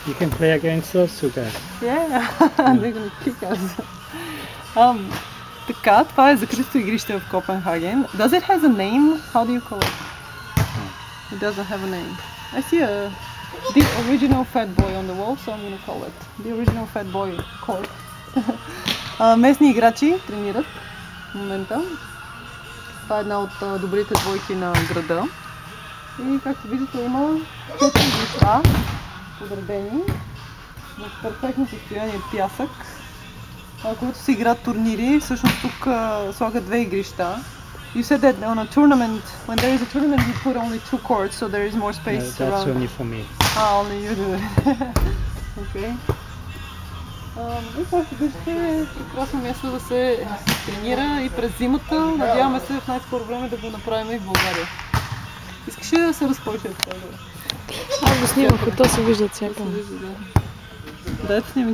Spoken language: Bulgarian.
You can play against those two guys. Yeah, they're gonna kick us. Така, това е закрито игрище в Копенхаген. Does it has a name? How do you call it? It doesn't have a name. I see the original Fat Boy on the wall, so I'm gonna call it the original Fat Boy court. Местни играчи тренират в момента. Това е една от добрите двойки на града. И както виждате има 4 игрища подредени в перфектно състояние пясък, които се играят турнири. Всъщност тук слагат две игрища. You said that on a tournament, when there is a tournament, you put only 2 courts, so there is more space No, that's around. only for me. Only you do it. Okay. И както виждате, прекрасно място да се тренира и през зимата. Надяваме се в най-скоро време да го направим и в България. Искаш ли да се разходиш от това? Аз го снимах, то се вижда от всякъде. Да, снимай.